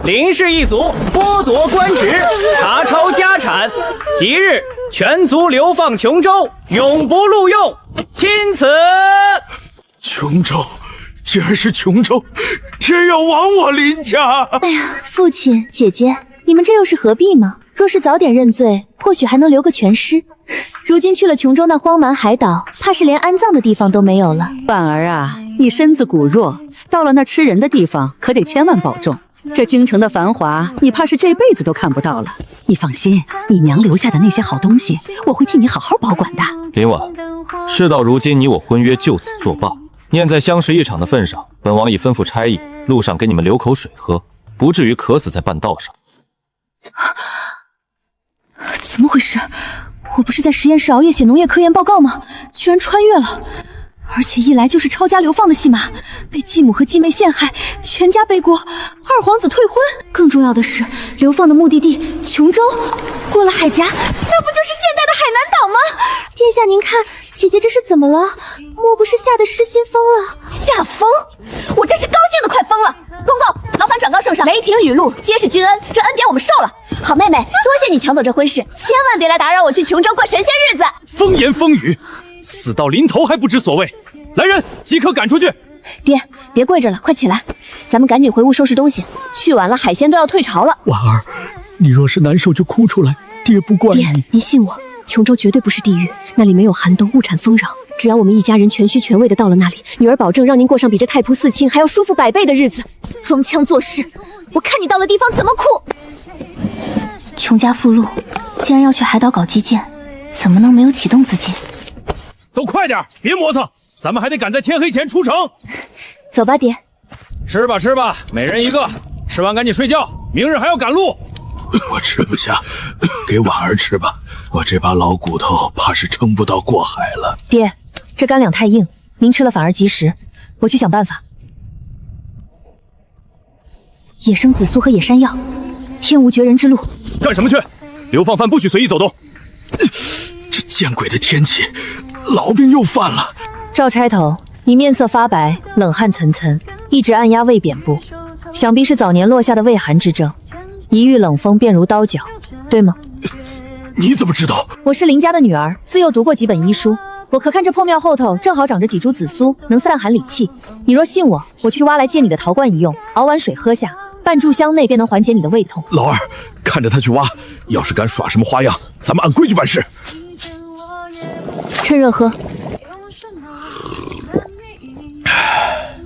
林氏一族剥夺官职，查抄家产，即日全族流放琼州，永不录用。钦此。琼州，竟然是琼州，天要亡我林家！哎呀，父亲、姐姐，你们这又是何必呢？若是早点认罪，或许还能留个全尸。如今去了琼州那荒蛮海岛，怕是连安葬的地方都没有了。婉儿啊，你身子骨弱，到了那吃人的地方，可得千万保重。这京城的繁华，你怕是这辈子都看不到了。你放心，你娘留下的那些好东西，我会替你好好保管的。林婉，事到如今，你我婚约就此作罢。念在相识一场的份上，本王已吩咐差役，路上给你们留口水喝，不至于渴死在半道上。怎么回事？我不是在实验室熬夜写农业科研报告吗？居然穿越了！而且一来就是抄家流放的戏码，被继母和继妹陷害，全家背锅，二皇子退婚。更重要的是，流放的目的地琼州，过了海峡，那不就是现代的海南岛吗？殿下，您看，姐姐这是怎么了？莫不是吓得失心疯了？吓疯？我真是高兴的快疯了！公公，劳烦转告圣上，雷霆雨露皆是君恩，这恩典我们受了。好妹妹，多谢你抢走这婚事，千万别来打扰我去琼州过神仙日子。风言风语，死到临头还不知所谓。来人，即刻赶出去！爹，别跪着了，快起来，咱们赶紧回屋收拾东西，去晚了海鲜都要退潮了。婉儿，你若是难受就哭出来，爹不怪你。爹，您信我，琼州绝对不是地狱，那里没有寒冬，物产丰饶。只要我们一家人全虚全卫的到了那里，女儿保证让您过上比这太仆四卿还要舒服100倍的日子。装腔作势，我看你到了地方怎么哭！琼家附录，既然要去海岛搞基建，怎么能没有启动资金？都快点，别磨蹭，咱们还得赶在天黑前出城。走吧，爹。吃吧吃吧，每人一个，吃完赶紧睡觉，明日还要赶路。我吃不下，给婉儿吃吧，我这把老骨头怕是撑不到过海了。爹，这干粮太硬，您吃了反而积食，我去想办法。野生紫苏和野山药，天无绝人之路。干什么去？流放犯不许随意走动。这见鬼的天气，痨病又犯了。赵差头，你面色发白，冷汗涔涔，一直按压胃扁部，想必是早年落下的胃寒之症，一遇冷风便如刀绞，对吗？你怎么知道？我是林家的女儿，自幼读过几本医书，我可看这破庙后头正好长着几株紫苏，能散寒理气。你若信我，我去挖来借你的陶罐一用，熬完水喝下，半炷香内便能缓解你的胃痛。老二，看着他去挖，要是敢耍什么花样，咱们按规矩办事。趁热喝。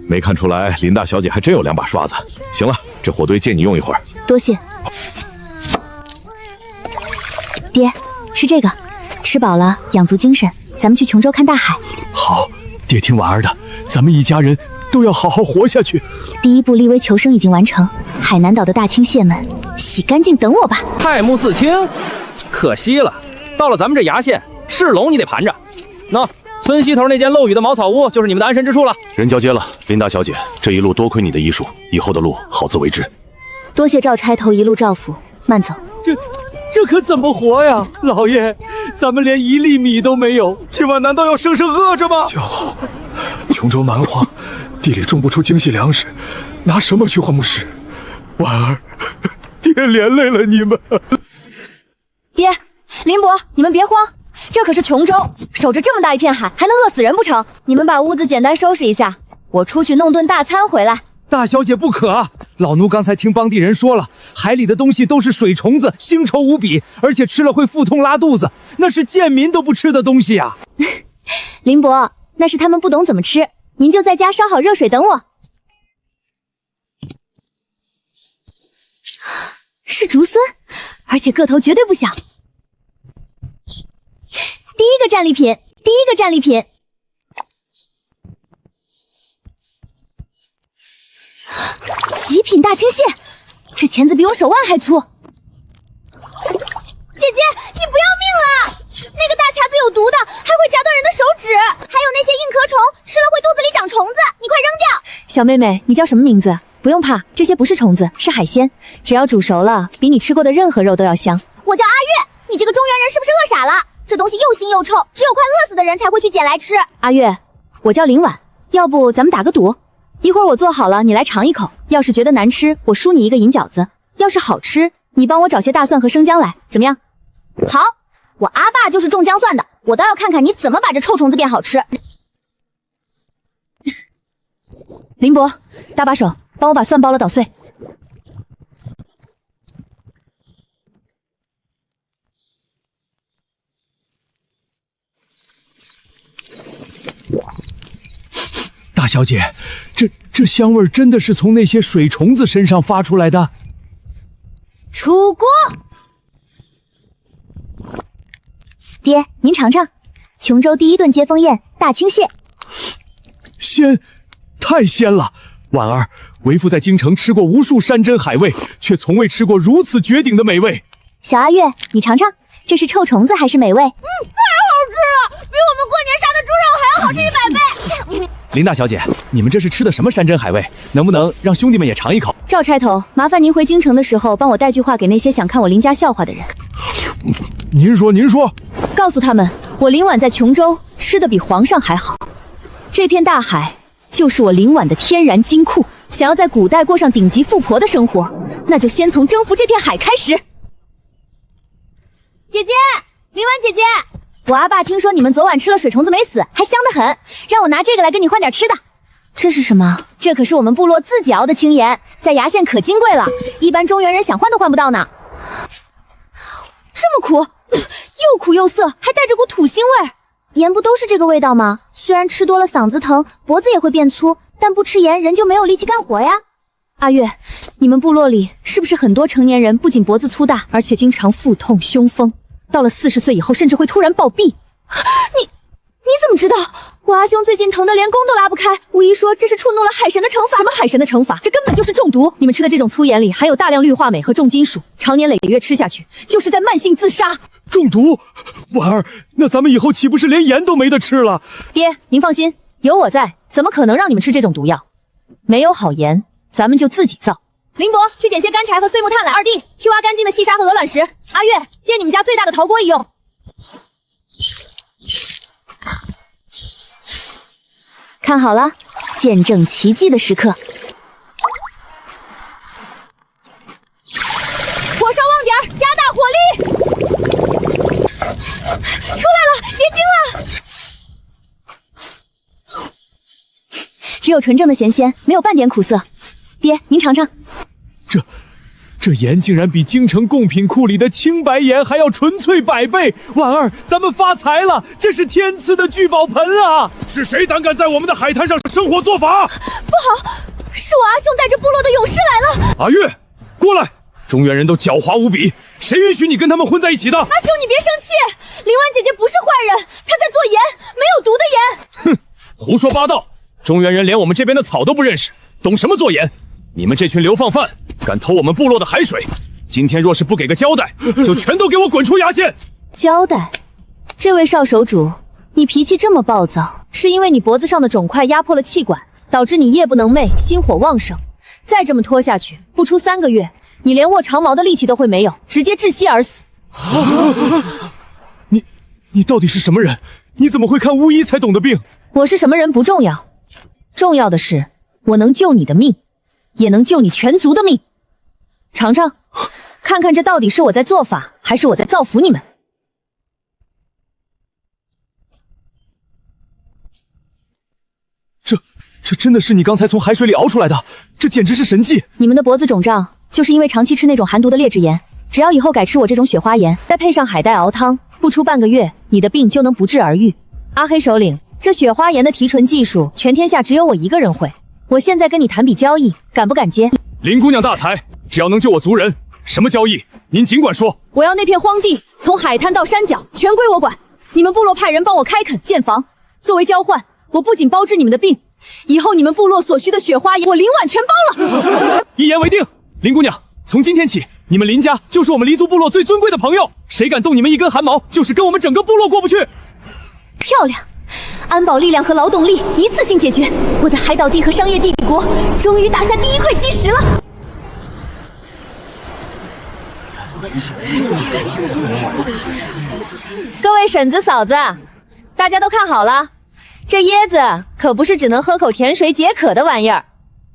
没看出来，林大小姐还真有2把刷子。行了，这火堆借你用一会儿。多谢。爹，吃这个，吃饱了养足精神，咱们去琼州看大海。好，爹听婉儿的，咱们一家人都要好好活下去。第一步立威求生已经完成，海南岛的大清蟹们洗干净等我吧。太木四卿，可惜了，到了咱们这崖县，是龙你得盘着。喏，村西头那间漏雨的茅草屋，就是你们的安身之处了。人交接了，林大小姐，这一路多亏你的医术，以后的路好自为之。多谢赵差头一路照拂，慢走。这可怎么活呀，老爷？咱们连1粒米都没有，今晚难道要生生饿着吗？琼州蛮荒，地里种不出精细粮食，拿什么去换牧食？婉儿，爹连累了你们。爹，林伯，你们别慌，这可是琼州，守着这么大一片海，还能饿死人不成？你们把屋子简单收拾一下，我出去弄顿大餐回来。大小姐不可啊！老奴刚才听帮地人说了，海里的东西都是水虫子，腥臭无比，而且吃了会腹痛拉肚子，那是贱民都不吃的东西呀。林伯，那是他们不懂怎么吃，您就在家烧好热水等我。是竹荪，而且个头绝对不小。第一个战利品，极品大青蟹，这钳子比我手腕还粗。姐姐，你不要命了！那个大卡子有毒的，还会夹断人的手指，还有那些硬壳虫，吃了会肚子里长虫子，你快扔掉！小妹妹，你叫什么名字？不用怕，这些不是虫子，是海鲜，只要煮熟了，比你吃过的任何肉都要香。我叫阿月，你这个中原人是不是饿傻了？这东西又腥又臭，只有快饿死的人才会去捡来吃。阿月，我叫林婉，要不咱们打个赌？一会儿我做好了，你来尝一口。要是觉得难吃，我输你一个银饺子；要是好吃，你帮我找些大蒜和生姜来，怎么样？好，我阿爸就是种姜蒜的，我倒要看看你怎么把这臭虫子变好吃。林伯，搭把手，帮我把蒜剥了捣碎。大小姐，这香味真的是从那些水虫子身上发出来的？出锅！爹，您尝尝，琼州第一顿接风宴大青蟹。鲜，太鲜了！婉儿，为父在京城吃过无数山珍海味，却从未吃过如此绝顶的美味。小阿月，你尝尝，这是臭虫子还是美味？太好吃了，比我们过年杀的猪肉还要好吃100倍。林大小姐，你们这是吃的什么山珍海味？能不能让兄弟们也尝一口？赵差头，麻烦您回京城的时候，帮我带句话给那些想看我林家笑话的人。您说，告诉他们，我林婉在琼州吃的比皇上还好。这片大海就是我林婉的天然金库。想要在古代过上顶级富婆的生活，那就先从征服这片海开始。姐姐，林婉姐姐，我阿爸听说你们昨晚吃了水虫子没死，还香得很，让我拿这个来跟你换点吃的。这是什么？这可是我们部落自己熬的青盐，在崖县可金贵了，一般中原人想换都换不到呢。这么苦，又苦又涩，还带着股土腥味。盐不都是这个味道吗？虽然吃多了嗓子疼，脖子也会变粗，但不吃盐人就没有力气干活呀。阿月，你们部落里是不是很多成年人不仅脖子粗大，而且经常腹痛、胸风，到了40岁以后甚至会突然暴毙？你怎么知道？我阿兄最近疼得连弓都拉不开，巫医说这是触怒了海神的惩罚。什么海神的惩罚？这根本就是中毒！你们吃的这种粗盐里含有大量氯化镁和重金属，常年累月吃下去，就是在慢性自杀。中毒？婉儿，那咱们以后岂不是连盐都没得吃了？爹，您放心，有我在，怎么可能让你们吃这种毒药？没有好盐，咱们就自己造。林伯，去捡些干柴和碎木炭来。二弟，去挖干净的细沙和鹅卵石。阿月，借你们家最大的陶锅一用。看好了，见证奇迹的时刻。火烧旺点，加大火力！出来了，结晶了！只有纯正的咸鲜，没有半点苦涩。爹，您尝尝。这盐竟然比京城贡品库里的青白盐还要纯粹100倍！婉儿，咱们发财了，这是天赐的聚宝盆啊！是谁胆敢在我们的海滩上生火做法？不好，是我阿兄带着部落的勇士来了！阿月，过来！中原人都狡猾无比，谁允许你跟他们混在一起的？阿兄，你别生气，林婉姐姐不是坏人，她在做盐，没有毒的盐。哼，胡说八道！中原人连我们这边的草都不认识，懂什么做盐？你们这群流放犯，敢偷我们部落的海水，今天若是不给个交代，就全都给我滚出崖县！交代？这位少守主，你脾气这么暴躁，是因为你脖子上的肿块压迫了气管，导致你夜不能寐，心火旺盛。再这么拖下去，不出3个月，你连握长矛的力气都会没有，直接窒息而死。你到底是什么人？你怎么会看巫医才懂的病？我是什么人不重要，重要的是我能救你的命，也能救你全族的命。尝尝，看看这到底是我在做法，还是我在造福你们。这真的是你刚才从海水里熬出来的，这简直是神迹！你们的脖子肿胀，就是因为长期吃那种含毒的劣质盐。只要以后改吃我这种雪花盐，再配上海带熬汤，不出半个月，你的病就能不治而愈。阿黑首领，这雪花盐的提纯技术，全天下只有我一个人会。我现在跟你谈笔交易，敢不敢接？林姑娘大才，只要能救我族人，什么交易您尽管说。我要那片荒地，从海滩到山脚，全归我管。你们部落派人帮我开垦建房，作为交换，我不仅包治你们的病，以后你们部落所需的雪花盐，我林婉全包了。一言为定，林姑娘，从今天起，你们林家就是我们黎族部落最尊贵的朋友，谁敢动你们一根汗毛，就是跟我们整个部落过不去。漂亮，安保力量和劳动力一次性解决，我的海岛地和商业帝国终于打下第1块基石了。各位婶子嫂子，大家都看好了，这椰子可不是只能喝口甜水解渴的玩意儿，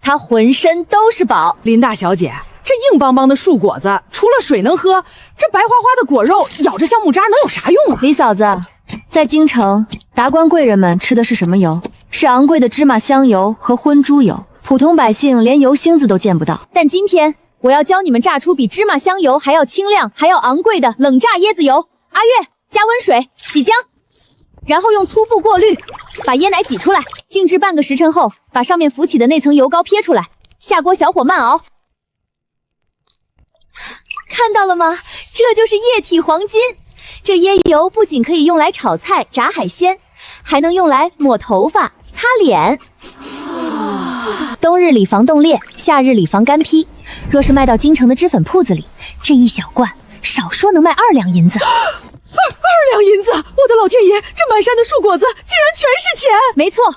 它浑身都是宝。林大小姐，这硬邦邦的树果子，除了水能喝，这白花花的果肉咬着橡木渣能有啥用啊？李嫂子，在京城，达官贵人们吃的是什么油？是昂贵的芝麻香油和荤猪油，普通百姓连油星子都见不到。但今天，我要教你们榨出比芝麻香油还要清亮、还要昂贵的冷榨椰子油。阿月，加温水，洗浆，然后用粗布过滤，把椰奶挤出来，静置半个时辰后，把上面浮起的那层油膏撇出来，下锅小火慢熬。看到了吗？这就是液体黄金。这椰油不仅可以用来炒菜、炸海鲜，还能用来抹头发、擦脸。冬日里防冻裂，夏日里防干坯。若是卖到京城的脂粉铺子里，这一小罐少说能卖2两银子。2两银子！我的老天爷，这满山的树果子竟然全是钱！没错，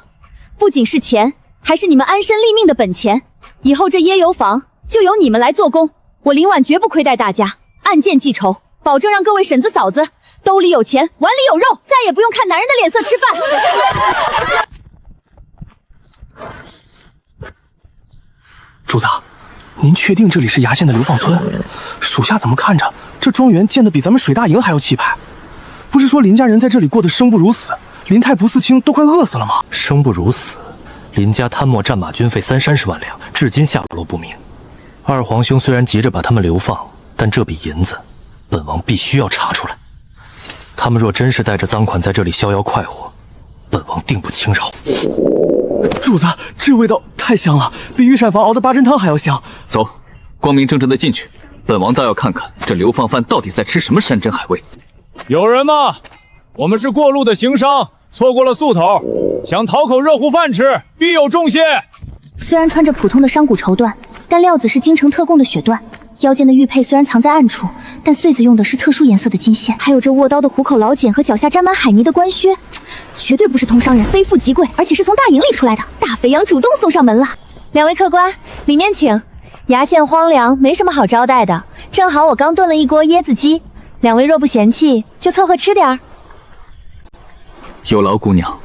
不仅是钱，还是你们安身立命的本钱。以后这椰油坊就由你们来做工，我林婉绝不亏待大家，按件计酬，保证让各位婶子嫂子兜里有钱，碗里有肉，再也不用看男人的脸色吃饭。主子，您确定这里是崖县的流放村？属下怎么看着这庄园建得比咱们水大营还要气派？不是说林家人在这里过得生不如死，林太不四卿都快饿死了吗？生不如死，林家贪墨战马军费30万两，至今下落不明。二皇兄虽然急着把他们流放，但这笔银子，本王必须要查出来。他们若真是带着赃款在这里逍遥快活，本王定不轻饶。主子，这味道太香了，比御膳房熬的八珍汤还要香。走，光明正大的进去，本王倒要看看这流放犯到底在吃什么山珍海味。有人吗？我们是过路的行商，错过了宿头，想讨口热乎饭吃，必有重谢。虽然穿着普通的商贾绸缎，但料子是京城特供的血缎。腰间的玉佩虽然藏在暗处，但穗子用的是特殊颜色的金线，还有这握刀的虎口老茧和脚下沾满海泥的官靴，绝对不是通商人非富即贵，而且是从大营里出来的。大肥羊主动送上门了。两位客官，里面请。崖县荒凉，没什么好招待的，正好我刚炖了一锅椰子鸡，两位若不嫌弃，就凑合吃点儿。有劳姑娘。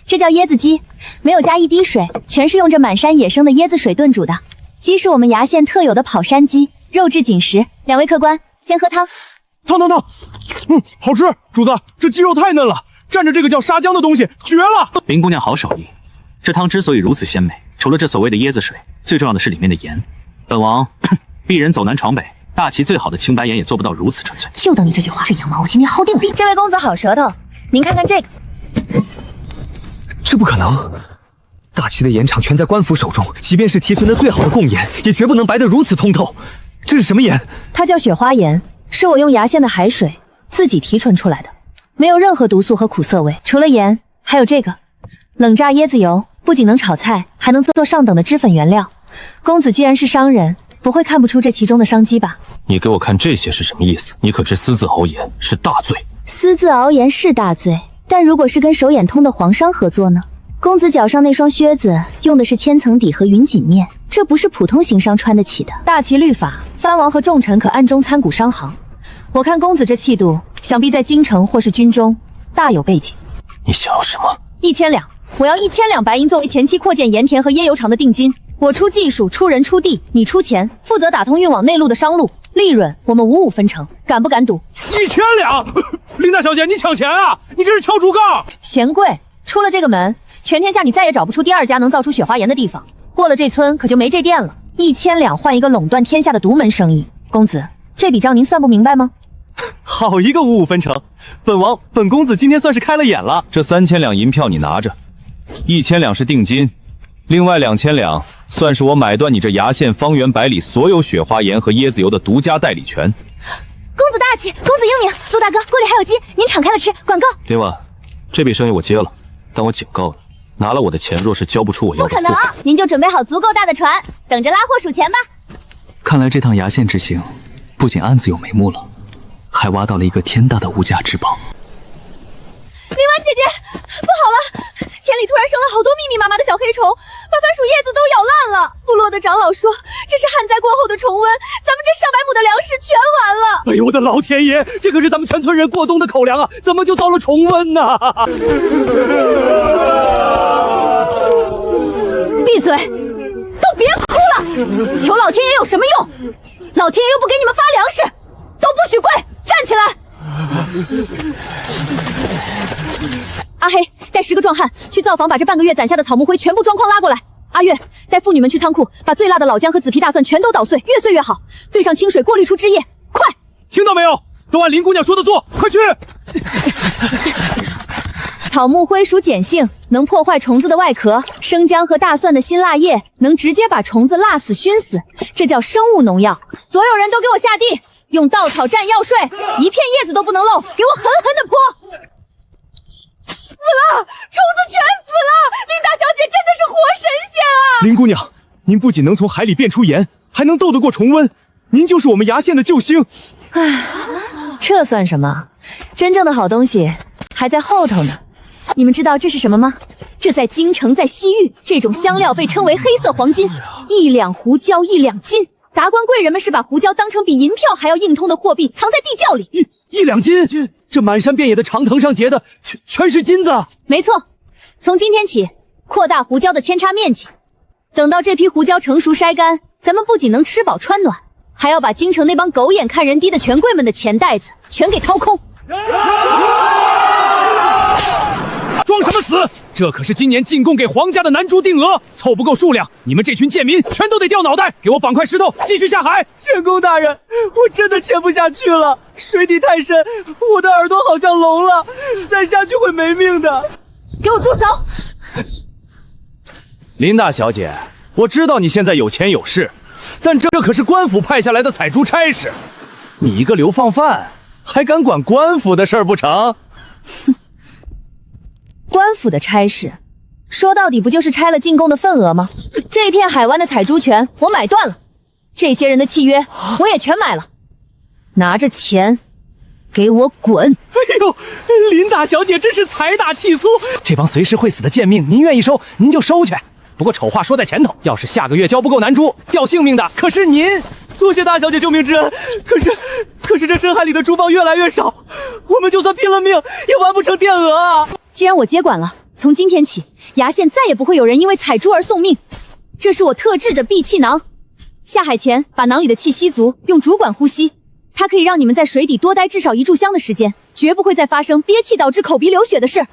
这叫椰子鸡，没有加一滴水，全是用这满山野生的椰子水炖煮的。鸡是我们崖县特有的跑山鸡，肉质紧实。两位客官，先喝汤。汤，好吃。主子，这鸡肉太嫩了，蘸着这个叫沙姜的东西，绝了。林姑娘好手艺，这汤之所以如此鲜美，除了这所谓的椰子水，最重要的是里面的盐。本王鄙人走南闯北，大齐最好的青白盐也做不到如此纯粹。就等你这句话，这羊毛我今天薅定了。这位公子好舌头，您看看这个。这不可能！大齐的盐场全在官府手中，即便是提纯的最好的贡盐，也绝不能白得如此通透。这是什么盐？它叫雪花盐，是我用崖县的海水自己提纯出来的，没有任何毒素和苦涩味。除了盐，还有这个冷榨椰子油，不仅能炒菜，还能做上等的脂粉原料。公子既然是商人，不会看不出这其中的商机吧？你给我看这些是什么意思？你可知私自熬盐是大罪？私自熬盐是大罪。但如果是跟手眼通的皇商合作呢？公子脚上那双靴子用的是千层底和云锦面，这不是普通行商穿得起的。大齐律法，藩王和重臣可暗中参股商行。我看公子这气度，想必在京城或是军中大有背景。你想要什么？1000两，我要1000两白银作为前期扩建盐田和椰油厂的定金。我出技术，出人出地，你出钱，负责打通运往内陆的商路，利润我们55分成，敢不敢赌？1000两！林大小姐，你抢钱啊！你这是敲竹杠！嫌贵，出了这个门，全天下你再也找不出第二家能造出雪花盐的地方。过了这村，可就没这店了。1000两换一个垄断天下的独门生意，公子，这笔账您算不明白吗？好一个55分成！本公子今天算是开了眼了。这3000两银票你拿着，1000两是定金，另外2000两算是我买断你这崖县方圆百里所有雪花盐和椰子油的独家代理权。公子大气，公子英明，陆大哥，锅里还有鸡，您敞开了吃，管够。另外，这笔生意我接了，但我警告你，拿了我的钱，若是交不出我要的货，不可能，您就准备好足够大的船，等着拉货数钱吧。看来这趟崖县之行，不仅案子有眉目了，还挖到了一个天大的无价之宝。林婉姐姐，不好了！田里突然生了好多密密麻麻的小黑虫，把番薯叶子都咬烂了。部落的长老说，这是旱灾过后的重温，咱们这上百亩的粮食全完了。哎呦我的老天爷，这可是咱们全村人过冬的口粮啊，怎么就遭了重温呢？闭嘴！都别哭了！求老天爷有什么用？老天爷又不给你们发粮食，都不许跪！站起来！阿黑，带10个壮汉去灶房，把这半个月攒下的草木灰全部装筐拉过来。阿月，带妇女们去仓库，把最辣的老姜和紫皮大蒜全都捣碎，越碎越好，兑上清水过滤出汁液。快！听到没有？都按林姑娘说的做，快去！草木灰属碱性，能破坏虫子的外壳；生姜和大蒜的辛辣液能直接把虫子辣死熏死，这叫生物农药。所有人都给我下地，用稻草蘸药水，一片叶子都不能漏，给我狠狠地泼！死了，虫子全死了！林大小姐真的是活神仙啊！林姑娘，您不仅能从海里变出盐，还能斗得过重温，您就是我们崖县的救星。唉，这算什么？真正的好东西还在后头呢。你们知道这是什么吗？这在京城，在西域，这种香料被称为黑色黄金，1两胡椒1两金。达官贵人们是把胡椒当成比银票还要硬通的货币，藏在地窖里。一两金，这满山遍野的长藤上结的全是金子。没错，从今天起，扩大胡椒的扦插面积。等到这批胡椒成熟筛干，咱们不仅能吃饱穿暖，还要把京城那帮狗眼看人低的权贵们的钱袋子全给掏空。装什么死？这可是今年进贡给皇家的南珠定额，凑不够数量，你们这群贱民全都得掉脑袋！给我绑块石头，继续下海！监工大人，我真的潜不下去了，水底太深，我的耳朵好像聋了，再下去会没命的。给我住手！林大小姐，我知道你现在有钱有势，但这可是官府派下来的采珠差事，你一个流放犯，还敢管官府的事儿不成？哼。官府的差事，说到底不就是拆了进贡的份额吗？这片海湾的采珠权我买断了，这些人的契约我也全买了，拿着钱给我滚！哎呦，林大小姐真是财大气粗，这帮随时会死的贱命，您愿意收您就收去。不过丑话说在前头，要是下个月交不够南珠，掉性命的可是您。多谢大小姐救命之恩，可是这深海里的珠蚌越来越少，我们就算拼了命也完不成殿额啊！既然我接管了，从今天起，崖县再也不会有人因为采珠而送命。这是我特制的闭气囊，下海前把囊里的气吸足，用主管呼吸，它可以让你们在水底多待至少1炷香的时间，绝不会再发生憋气导致口鼻流血的事。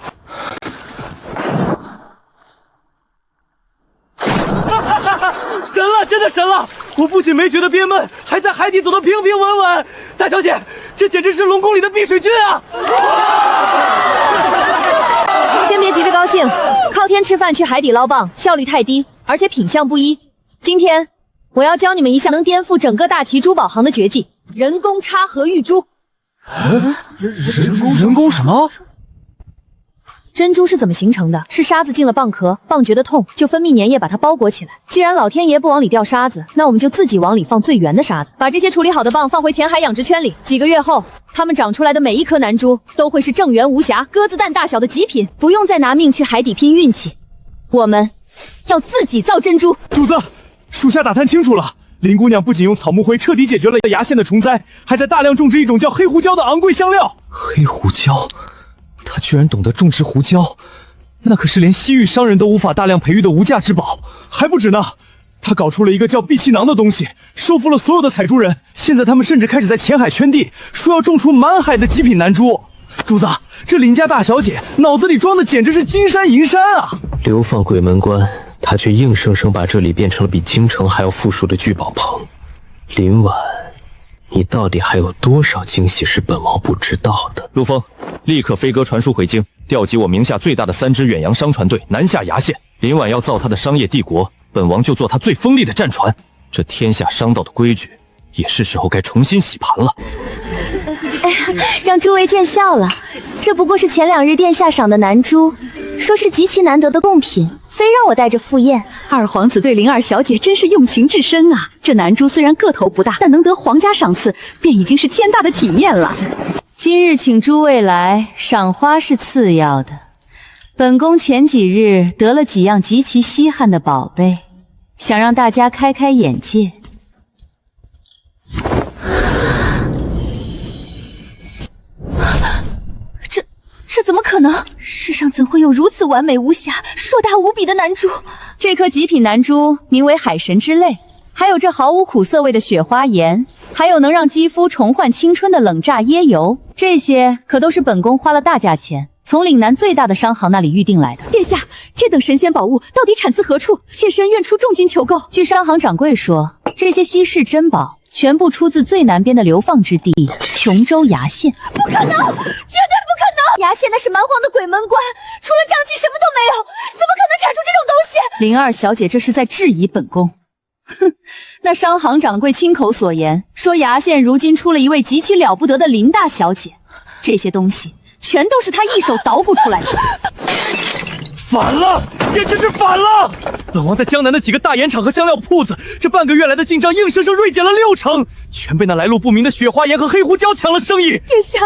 神了，真的神了！我不仅没觉得憋闷，还在海底走得平平稳稳。大小姐，这简直是龙宫里的碧水军啊！先别急着高兴，靠天吃饭去海底捞蚌，效率太低，而且品相不一。今天我要教你们一项能颠覆整个大齐珠宝行的绝技——人工插合玉珠。人工什么？珍珠是怎么形成的？是沙子进了蚌壳，蚌觉得痛，就分泌粘液把它包裹起来。既然老天爷不往里掉沙子，那我们就自己往里放最圆的沙子，把这些处理好的蚌放回浅海养殖圈里。几个月后，它们长出来的每一颗南珠都会是正圆无瑕、鸽子蛋大小的极品，不用再拿命去海底拼运气。我们要自己造珍珠。主子，属下打探清楚了，林姑娘不仅用草木灰彻底解决了崖县的虫灾，还在大量种植一种叫黑胡椒的昂贵香料。黑胡椒？他居然懂得种植胡椒，那可是连西域商人都无法大量培育的无价之宝。还不止呢，他搞出了一个叫闭气囊的东西，收服了所有的采珠人。现在他们甚至开始在浅海圈地，说要种出满海的极品南珠。主子，这林家大小姐脑子里装的简直是金山银山啊！流放鬼门关，他却硬生生把这里变成了比京城还要富庶的聚宝棚。林婉，你到底还有多少惊喜是本王不知道的？陆枫，立刻飞鸽传书回京，调集我名下最大的3支远洋商船队南下崖县。林婉要造他的商业帝国，本王就做他最锋利的战船。这天下商道的规矩，也是时候该重新洗盘了。哎呀，让诸位见笑了，这不过是前2日殿下赏的南珠，说是极其难得的贡品，非让我带着赴宴。二皇子对灵儿小姐真是用情至深啊！这南珠虽然个头不大，但能得皇家赏赐，便已经是天大的体面了。今日请诸位来，赏花是次要的。本宫前几日得了几样极其稀罕的宝贝，想让大家开开眼界。这怎么可可能，世上怎会有如此完美无瑕、硕大无比的男珠？这颗极品男珠名为海神之泪，还有这毫无苦涩味的雪花岩，还有能让肌肤重焕青春的冷榨椰油，这些可都是本宫花了大价钱从岭南最大的商行那里预定来的。殿下，这等神仙宝物到底产自何处？妾身愿出重金求购。据商行掌柜说，这些稀世珍宝全部出自最南边的流放之地琼州崖县。不可能，绝对不可能！崖县那是蛮荒的鬼门关，除了瘴气什么都没有，怎么可能产出这种东西？灵儿小姐这是在质疑本宫。哼，那商行掌柜亲口所言，说崖县如今出了一位极其了不得的林大小姐，这些东西全都是他一手捣鼓出来的。反了，简直是反了！本王在江南的几个大盐场和香料铺子，这半个月来的进账硬生生锐减了60%，全被那来路不明的雪花岩和黑胡椒抢了生意。殿下，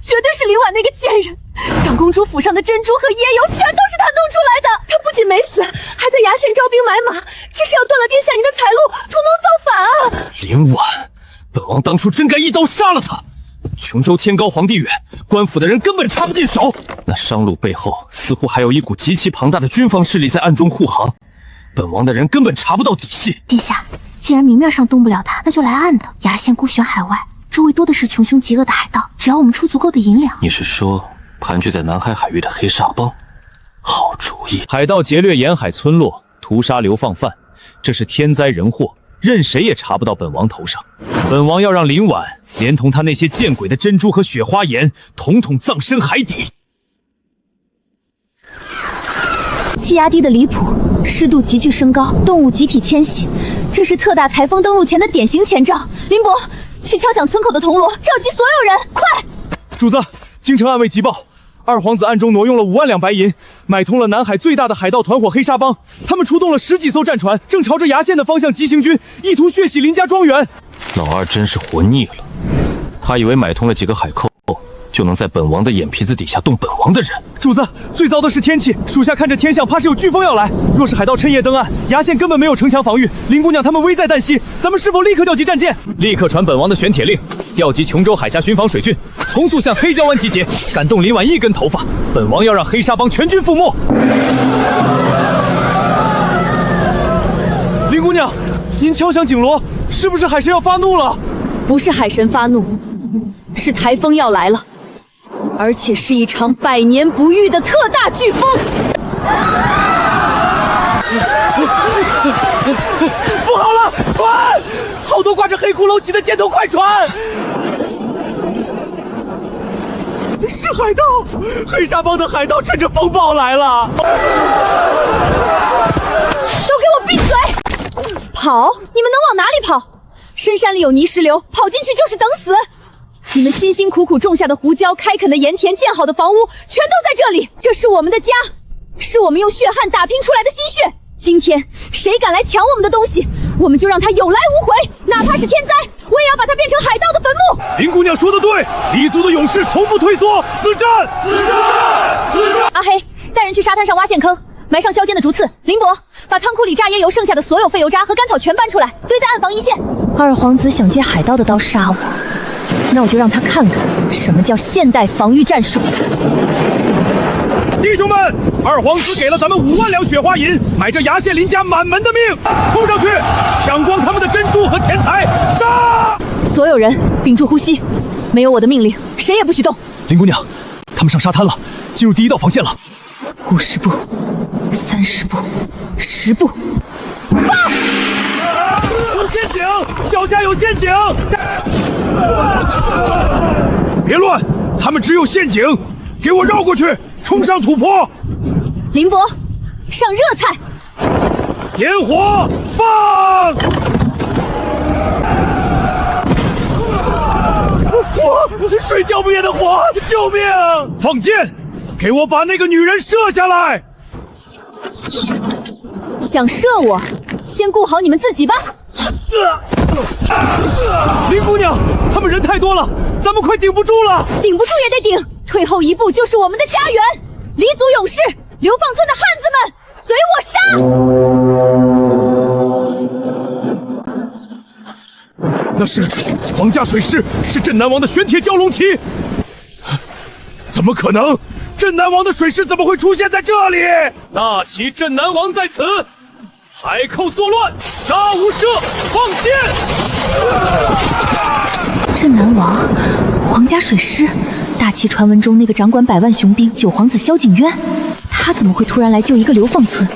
绝对是林婉那个贱人，长公主府上的珍珠和椰油全都是他弄出来的。他不仅没死，还在崖县招兵买马，这是要断了殿下您的财路，图谋造反啊！林婉，本王当初真该一刀杀了他。琼州天高皇帝远，官府的人根本插不进手。那商路背后似乎还有一股极其庞大的军方势力在暗中护航，本王的人根本查不到底细。殿下，既然明面上动不了他，那就来暗的。崖县孤悬海外，周围多的是穷凶极恶的海盗，只要我们出足够的银两。你是说盘踞在南海海域的黑沙帮？好主意！海盗劫掠沿海村落，屠杀流放犯，这是天灾人祸，任谁也查不到本王头上。本王要让林婉连同他那些见鬼的珍珠和雪花岩统统葬身海底。气压低的离谱，湿度急剧升高，动物集体迁徙，这是特大台风登陆前的典型前兆。林伯，去敲响村口的铜锣，召集所有人，快！主子，京城暗卫急报，二皇子暗中挪用了5万两白银，买通了南海最大的海盗团伙黑沙帮，他们出动了10几艘战船，正朝着崖县的方向急行军，意图血洗林家庄园。老二真是活腻了，他以为买通了几个海寇，就能在本王的眼皮子底下动本王的人。主子，最糟的是天气，属下看着天象，怕是有飓风要来。若是海盗趁夜登岸，崖县根本没有城墙防御，林姑娘他们危在旦夕，咱们是否立刻调集战舰？立刻传本王的玄铁令，调集琼州海峡巡防水军，从速向黑礁湾集结，敢动林婉一根头发，本王要让黑沙帮全军覆没。林姑娘，您敲响警锣，是不是海神要发怒了？不是海神发怒，是台风要来了，而且是一场100年不遇的特大飓风。不好了，船！好多挂着黑骷髅旗的尖头快船！是海盗！黑沙帮的海盗趁着风暴来了！都给我闭嘴！跑！你们能往哪里跑？深山里有泥石流，跑进去就是等死。你们辛辛苦苦种下的胡椒、开垦的盐田、建好的房屋，全都在这里。这是我们的家，是我们用血汗打拼出来的心血。今天谁敢来抢我们的东西，我们就让他有来无回，哪怕是天灾，我也要把它变成海盗的坟墓。林姑娘说的对，黎族的勇士从不退缩，死战！死战！死战！阿黑，带人去沙滩上挖陷坑，埋上削尖的竹刺。林伯，把仓库里榨椰油剩下的所有废油渣和干草全搬出来，堆在暗房一线。二皇子想借海盗的刀杀我，那我就让他看看什么叫现代防御战术。弟兄们，二皇子给了咱们5万两雪花银，买这崖县林家满门的命，冲上去抢光他们的珍珠和钱财，杀！所有人屏住呼吸，没有我的命令，谁也不许动。林姑娘，他们上沙滩了，进入第1道防线了。50步，30步，10步。有陷阱！脚下有陷阱！别乱，他们只有陷阱，给我绕过去，冲上土坡。林伯，上热菜。点火放！火！水浇不灭的火！救命！放箭！给我把那个女人射下来！想射我，先顾好你们自己吧。林姑娘，他们人太多了，咱们快顶不住了。顶不住也得顶，退后一步就是我们的家园。黎族勇士，流放村的汉子们，随我杀！那是皇家水师，是镇南王的玄铁蛟龙旗。怎么可能？镇南王的水师怎么会出现在这里？大齐镇南王在此，海寇作乱，杀无赦，放箭！镇南王，皇家水师，大齐传闻中那个掌管100万雄兵九皇子萧景渊，他怎么会突然来救一个流放村？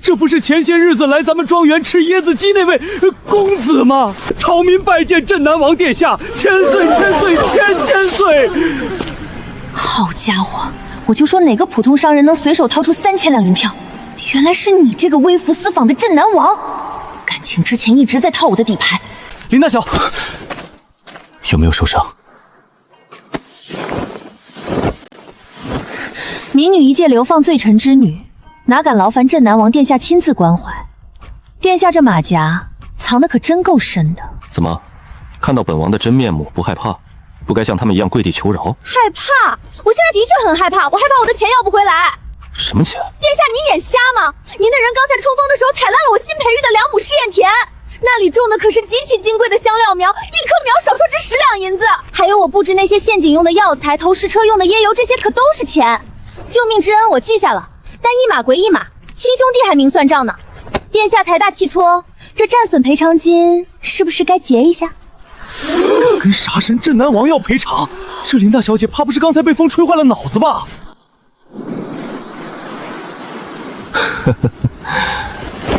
这不是前些日子来咱们庄园吃椰子鸡那位公子吗？草民拜见镇南王殿下，千岁千岁千岁！好家伙，我就说哪个普通商人能随手掏出3000两银票，原来是你这个微服私访的镇南王，感情之前一直在套我的底牌。林大小，有没有受伤？民女一介流放罪臣之女，哪敢劳烦镇南王殿下亲自关怀？殿下这马甲藏的可真够深的。怎么，看到本王的真面目不害怕？不该像他们一样跪地求饶？害怕？我现在的确很害怕，我害怕我的钱要不回来。什么钱？殿下，你眼瞎吗？您的人刚才冲锋的时候踩烂了我新培育的2亩试验田，那里种的可是极其金贵的香料苗，1棵苗少说值10两银子。还有我布置那些陷阱用的药材、投石车用的椰油，这些可都是钱。救命之恩我记下了，但一码归一码，亲兄弟还明算账呢。殿下财大气粗，这战损赔偿金是不是该结一下？跟杀神镇南王要赔偿，这林大小姐怕不是刚才被风吹坏了脑子吧？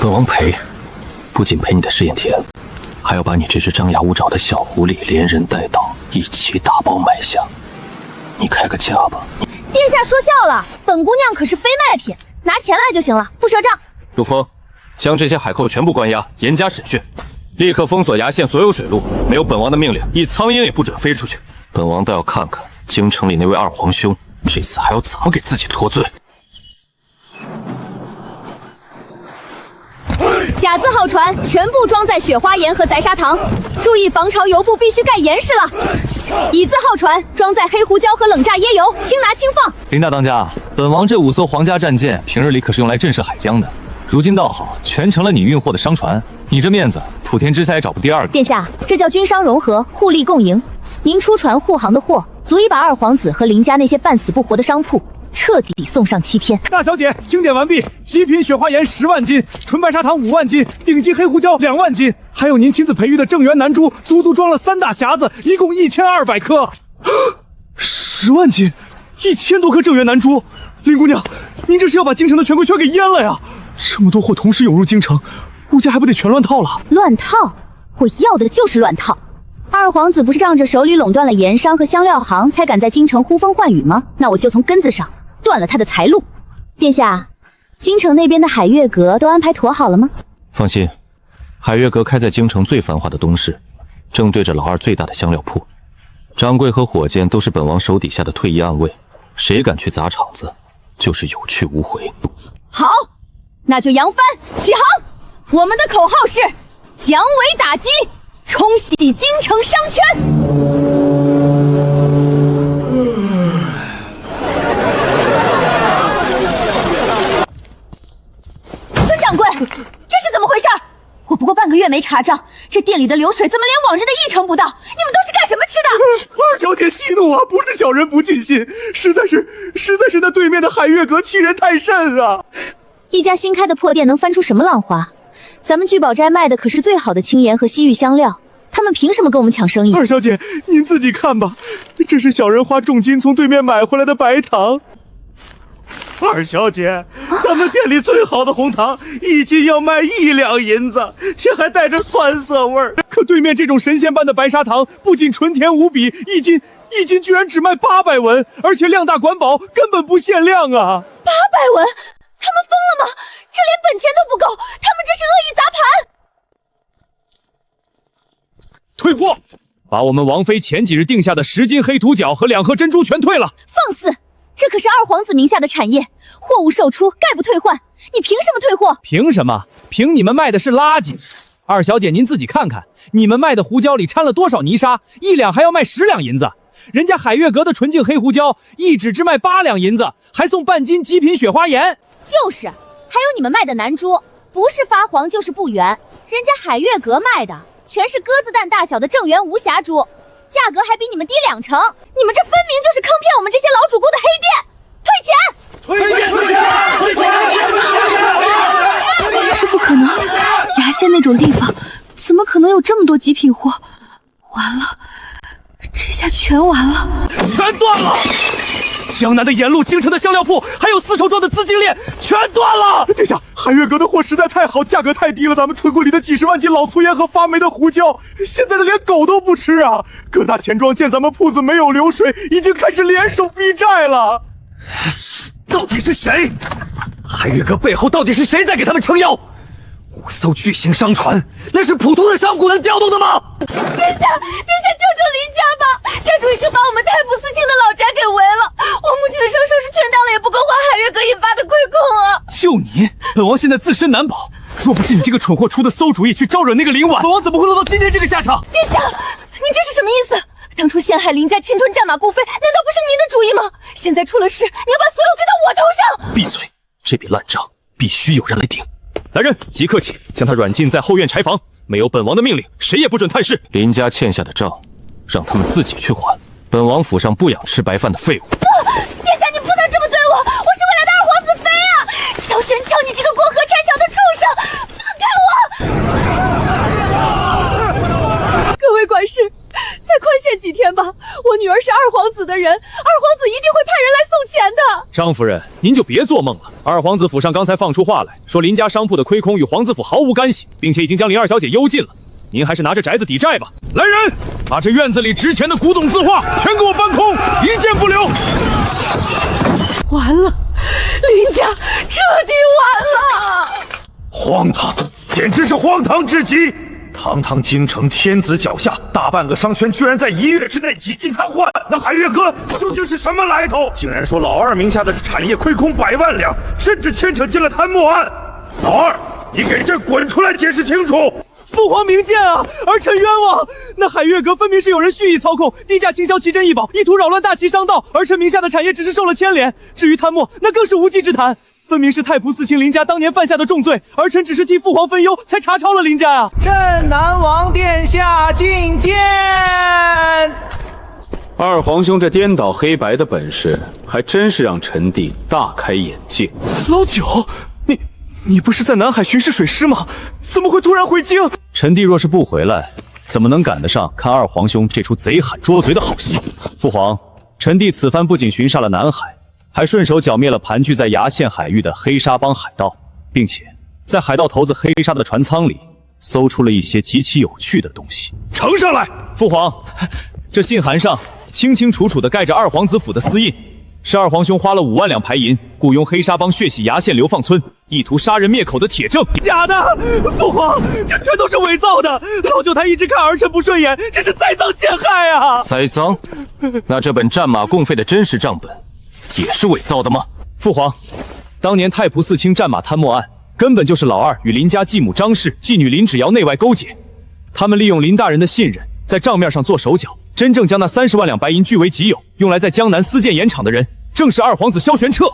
本王赔，不仅赔你的试验田，还要把你这只张牙舞爪的小狐狸连人带刀一起打包买下。你开个价吧。殿下说笑了，本姑娘可是非卖品，拿钱来就行了，不赊账。陆枫，将这些海寇全部关押，严加审讯，立刻封锁崖县所有水路，没有本王的命令，一苍蝇也不准飞出去。本王倒要看看京城里那位二皇兄这次还要怎么给自己脱罪。甲字号船全部装载雪花岩和甾砂糖，注意防潮油布必须盖严实了。乙字号船装载黑胡椒和冷榨椰油，轻拿轻放。林大当家，本王这5艘皇家战舰平日里可是用来震慑海疆的，如今倒好，全成了你运货的商船。你这面子，普天之下也找不第二个。殿下，这叫军商融合，互利共赢。您出船护航的货，足以把二皇子和林家那些半死不活的商铺彻底送上7天。大小姐，清点完毕。极品雪花盐10万斤，纯白砂糖5万斤，顶级黑胡椒2万斤，还有您亲自培育的正源南珠，足足装了3大匣子，一共1200颗。10万斤，1000多颗正源南珠。林姑娘，您这是要把京城的权贵圈给淹了呀！这么多货同时涌入京城，物价还不得全乱套了？乱套？我要的就是乱套。二皇子不是仗着手里垄断了盐商和香料行，才敢在京城呼风唤雨吗？那我就从根子上断了他的财路。殿下，京城那边的海悦阁都安排妥好了吗？放心，海悦阁开在京城最繁华的东市，正对着老二最大的香料铺。掌柜和伙计都是本王手底下的退役暗卫，谁敢去砸场子，就是有去无回。好，那就扬帆起航。我们的口号是蒋尾打击，冲洗京城商圈。孙掌柜，这是怎么回事？我不过半个月没查账，这店里的流水怎么连往日的1成不到？你们都是干什么吃的？二小姐息怒啊，不是小人不尽心，实在是那对面的海悦阁欺人太甚啊！一家新开的破店能翻出什么浪花？咱们聚宝斋卖的可是最好的青盐和西域香料，他们凭什么跟我们抢生意？二小姐，您自己看吧，这是小人花重金从对面买回来的白糖。二小姐，咱们店里最好的红糖1斤要卖1两银子，且还带着酸涩味儿。可对面这种神仙般的白砂糖，不仅纯甜无比，一斤居然只卖800文，而且量大管饱，根本不限量啊！800文？他们疯了吗？这连本钱都不够，他们这是恶意砸盘！退货，把我们王妃前几日定下的10斤黑土角和2盒珍珠全退了。放肆！这可是二皇子名下的产业，货物售出概不退换，你凭什么退货？凭什么？凭你们卖的是垃圾！二小姐，您自己看看，你们卖的胡椒里掺了多少泥沙，1两还要卖10两银子。人家海悦阁的纯净黑胡椒1纸只卖8两银子，还送半斤极品雪花盐。就是，还有你们卖的南珠，不是发黄就是不圆，人家海悦阁卖的全是鸽子蛋大小的正源无瑕珠，价格还比你们低2成，你们这分明就是坑骗我们这些老主顾的黑店！退钱！这不可能，崖县那种地方，怎么可能有这么多极品货？完了，这下全完了，全断了！江南的沿路、京城的香料铺，还有丝绸庄的资金链，全断了！殿下，海月阁的货实在太好，价格太低了，咱们春柜里的几10万斤老粗盐和发霉的胡椒，现在的连狗都不吃啊！各大钱庄见咱们铺子没有流水，已经开始联手逼债了。到底是谁？海月阁背后到底是谁在给他们撑腰？5艘巨型商船，那是普通的商贾能调动的吗？殿下，救救林家吧！寨主已经把我们太仆寺卿的老宅给围了，我母亲的生收拾全当了，也不够还海月阁引发的亏空啊！就你，本王现在自身难保，若不是你这个蠢货出的馊主意去招惹那个林婉，本王怎么会落到今天这个下场？殿下，你这是什么意思？当初陷害林家侵吞战马顾飞，难道不是您的主意吗？现在出了事，你要把所有罪到我头上！闭嘴！这笔烂账必须有人来顶。来人，即刻起将他软禁在后院柴房，没有本王的命令，谁也不准探视。林家欠下的账，让他们自己去还。本王府上不养吃白饭的废物。不，殿下，你不能这么对我，我是为了大二皇子妃啊！萧玄翘，你这个过河拆桥的畜生，放开我！各位管事，再宽限几天吧。我女儿是二皇子的人，二皇子一定会派人来送钱的。张夫人，您就别做梦了。二皇子府上刚才放出话来，说林家商铺的亏空与皇子府毫无干系，并且已经将林二小姐幽禁了。您还是拿着宅子抵债吧。来人，把这院子里值钱的古董字画全给我搬空，一件不留。完了，林家彻底完了！荒唐，简直是荒唐至极！堂堂京城天子脚下，大半个商圈居然在1月之内几近瘫痪。那海月阁究竟是什么来头？竟然说老二名下的产业亏空100万两，甚至牵扯进了贪墨案。老二，你给朕滚出来解释清楚！父皇明鉴啊，儿臣冤枉！那海月阁分明是有人蓄意操控，低价倾销奇珍异宝，意图扰乱大齐商道。儿臣名下的产业只是受了牵连，至于贪墨，那更是无稽之谈。分明是太仆寺卿林家当年犯下的重罪，儿臣只是替父皇分忧，才查抄了林家呀。朕南王殿下觐见。二皇兄这颠倒黑白的本事，还真是让臣弟大开眼界。老九，你不是在南海巡视水师吗？怎么会突然回京？臣弟若是不回来，怎么能赶得上看二皇兄这出贼喊捉贼的好戏？父皇，臣弟此番不仅巡视了南海，还顺手剿灭了盘踞在崖县海域的黑沙帮海盗，并且在海盗头子黑沙的船舱里搜出了一些极其有趣的东西。呈上来！父皇，这信函上清清楚楚地盖着二皇子府的私印，是二皇兄花了5万两白银雇佣黑沙帮血洗崖县流放村，意图杀人灭口的铁证。假的！父皇，这全都是伪造的！老九他一直看儿臣不顺眼，这是栽赃陷害啊！栽赃？那这本战马共费的真实账本也是伪造的吗？父皇，当年太仆寺卿战马贪墨案，根本就是老二与林家继母张氏、继女林芷瑶内外勾结，他们利用林大人的信任，在账面上做手脚，真正将那30万两白银据为己有，用来在江南私建盐场的人，正是二皇子萧玄彻，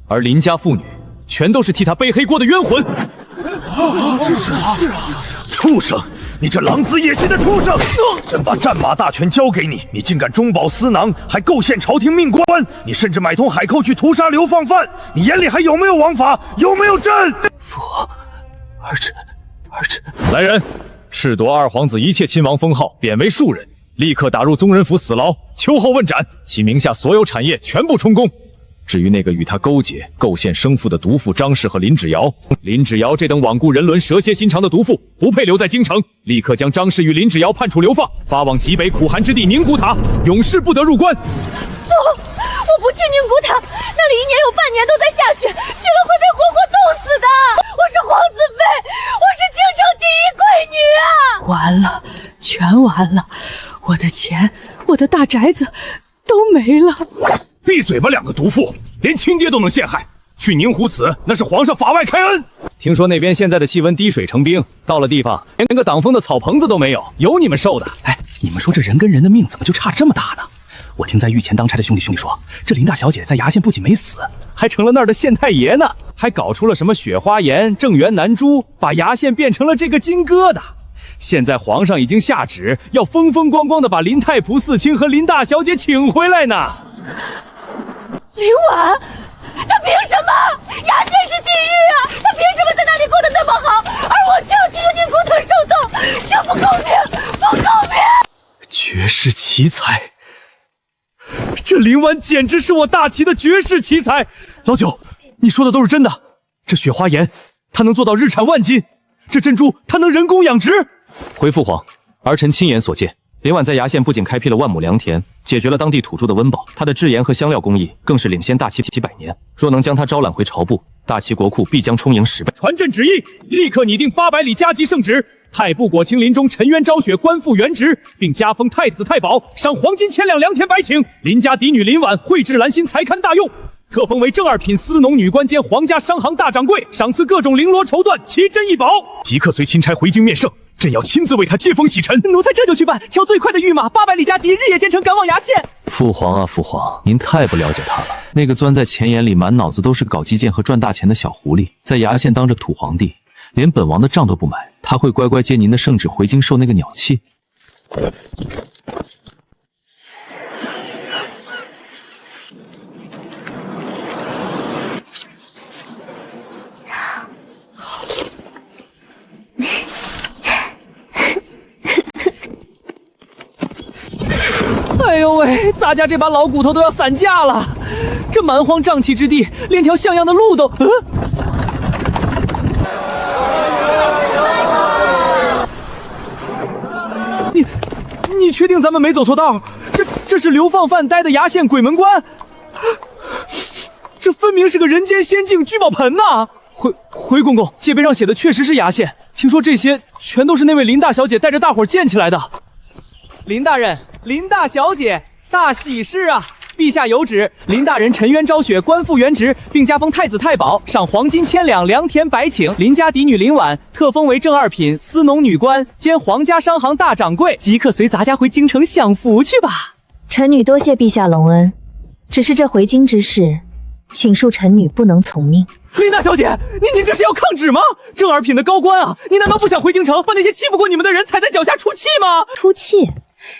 而林家妇女全都是替他背黑锅的冤魂。畜生！你这狼子野心的畜生！朕把战马大权交给你，你竟敢中饱私囊，还构陷朝廷命官！你甚至买通海寇去屠杀流放犯！你眼里还有没有王法？有没有朕？父皇，儿臣。来人，褫夺二皇子一切亲王封号，贬为庶人，立刻打入宗人府死牢，秋后问斩，其名下所有产业全部充公。至于那个与他勾结、构陷生父的毒妇张氏和林芷瑶，林芷瑶这等罔顾人伦、蛇蝎心肠的毒妇，不配留在京城，立刻将张氏与林芷瑶判处流放，发往极北苦寒之地宁古塔，永世不得入关。我不去宁古塔，那里1年有半年都在下雪，去了会被活活冻死的。我是皇子妃，我是京城第一贵女啊！完了，全完了，我的钱，我的大宅子都没了。闭嘴吧，2个毒妇，连亲爹都能陷害。去宁湖祠，那是皇上法外开恩。听说那边现在的气温滴水成冰，到了地方连个挡风的草棚子都没有，有你们受的。哎，你们说这人跟人的命怎么就差这么大呢？我听在御前当差的兄弟说，这林大小姐在崖县不仅没死，还成了那儿的县太爷呢，还搞出了什么雪花岩、正源南珠，把崖县变成了这个金疙瘩。现在皇上已经下旨，要风风光光的把林太仆四卿和林大小姐请回来呢。林婉，他凭什么？牙县是地狱啊！他凭什么在那里过得那么好，而我却要去幽宁古屯受冻？这不公平，不公平！绝世奇才，这林婉简直是我大齐的绝世奇才。老九，你说的都是真的？这雪花岩，它能做到日产万斤；这珍珠，它能人工养殖。回父皇，儿臣亲眼所见，林婉在崖县不仅开辟了万亩良田，解决了当地土著的温饱，他的制盐和香料工艺更是领先大齐几百年。若能将他招揽回朝部，大齐国库必将充盈10倍。传朕旨意，立刻拟定800里加急圣旨，太部果卿林中沉冤昭雪官复原职，并加封太子太保，赏黄金千两，良田百顷。林家嫡女林婉绘制兰心，才堪大用。特封为正二品司农女官兼皇家商行大掌柜，赏赐各种绫罗绸缎，奇珍异宝。即刻随钦差回京面圣，朕要亲自为他接风洗尘。奴才这就去办，挑最快的御马，800里加急，日夜兼程赶往崖县。父皇啊，父皇，您太不了解他了。那个钻在钱眼里，满脑子都是搞基建和赚大钱的小狐狸，在崖县当着土皇帝，连本王的账都不买，他会乖乖接您的圣旨回京受那个鸟气？哎呦喂，咱家这把老骨头都要散架了！这蛮荒瘴气之地，连条像样的路都……你确定咱们没走错道？这是流放犯待的崖县鬼门关，这分明是个人间仙境聚宝盆呐！回公公，界碑上写的确实是崖县，听说这些全都是那位林大小姐带着大伙建起来的。林大人，林大小姐，大喜事啊！陛下有旨，林大人沉冤昭雪，官复原职，并加封太子太保，赏黄金千两，良田百顷。林家嫡女林婉特封为正二品司农女官兼皇家商行大掌柜，即刻随咱家回京城享福去吧。臣女多谢陛下隆恩，只是这回京之事，请恕臣女不能从命。林大小姐，您这是要抗旨吗？正二品的高官啊，你难道不想回京城把那些欺负过你们的人踩在脚下出气吗？出气？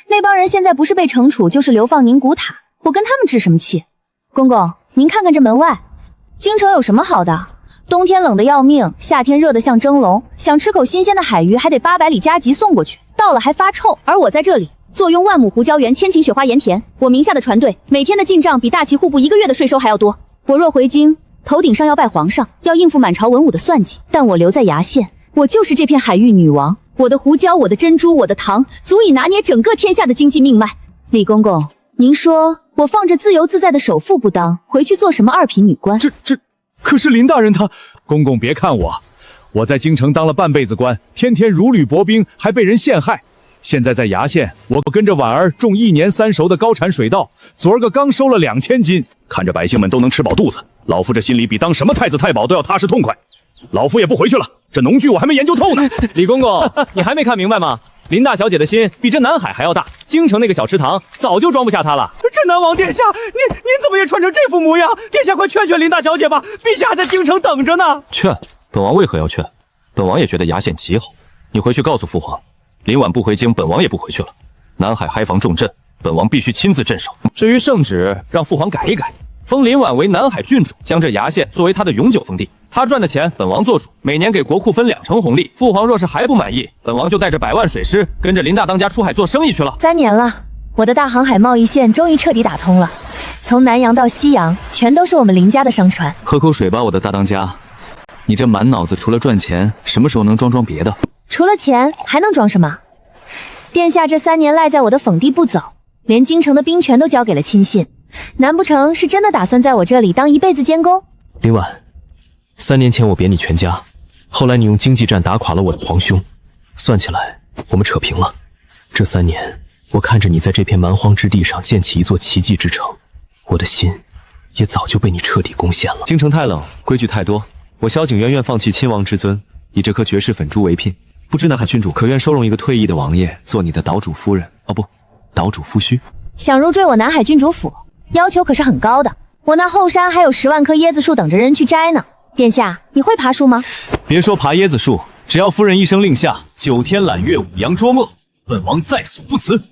那帮人现在不是被惩处，就是流放宁古塔，我跟他们置什么气？公公，您看看这门外，京城有什么好的？冬天冷得要命，夏天热得像蒸笼，想吃口新鲜的海鱼还得800里加急送过去，到了还发臭。而我在这里坐拥万亩胡椒园，千顷雪花盐田，我名下的船队每天的进账比大齐户部1个月的税收还要多。我若回京，头顶上要拜皇上，要应付满朝文武的算计，但我留在崖县，我就是这片海域女王。我的胡椒，我的珍珠，我的糖，足以拿捏整个天下的经济命脉。李公公，您说我放着自由自在的首富不当，回去做什么二品女官？可是林大人他……公公别看我在京城当了半辈子官，天天如履薄冰，还被人陷害。现在在崖县，我跟着婉儿种1年3熟的高产水稻，昨儿个刚收了2000斤，看着百姓们都能吃饱肚子，老夫这心里比当什么太子太保都要踏实痛快。老夫也不回去了，这农具我还没研究透呢。李公公，你还没看明白吗？林大小姐的心比这南海还要大，京城那个小池塘早就装不下她了。这南王殿下，您怎么也穿成这副模样？殿下快劝劝林大小姐吧，陛下还在京城等着呢。劝？本王为何要劝？本王也觉得崖县极好。你回去告诉父皇，林婉不回京，本王也不回去了。南海嗨防重镇，本王必须亲自镇守。至于圣旨，让父皇改一改，封林婉为南海郡主，将这崖县作为他的永久封地。他赚的钱，本王做主，每年给国库分2成红利。父皇若是还不满意，本王就带着100万水师，跟着林大当家出海做生意去了。3年了，我的大航海贸易线终于彻底打通了，从南洋到西洋，全都是我们林家的商船。喝口水吧，我的大当家。你这满脑子除了赚钱，什么时候能装别的？除了钱，还能装什么？殿下这3年赖在我的封地不走，连京城的兵权都交给了亲信，难不成是真的打算在我这里当一辈子监工？林婉，3年前我贬你全家，后来你用经济战打垮了我的皇兄，算起来我们扯平了。这3年，我看着你在这片蛮荒之地上建起一座奇迹之城，我的心也早就被你彻底攻陷了。京城太冷，规矩太多，我萧景渊愿放弃亲王之尊，以这颗绝世粉珠为聘。不知南海郡主可愿收容一个退役的王爷做你的岛主夫人？哦不，岛主夫婿。想入赘我南海郡主府，要求可是很高的。我那后山还有10万棵椰子树等着人去摘呢。殿下，你会爬树吗？别说爬椰子树，只要夫人一声令下，9天揽月，5阳捉墨，本王在所不辞。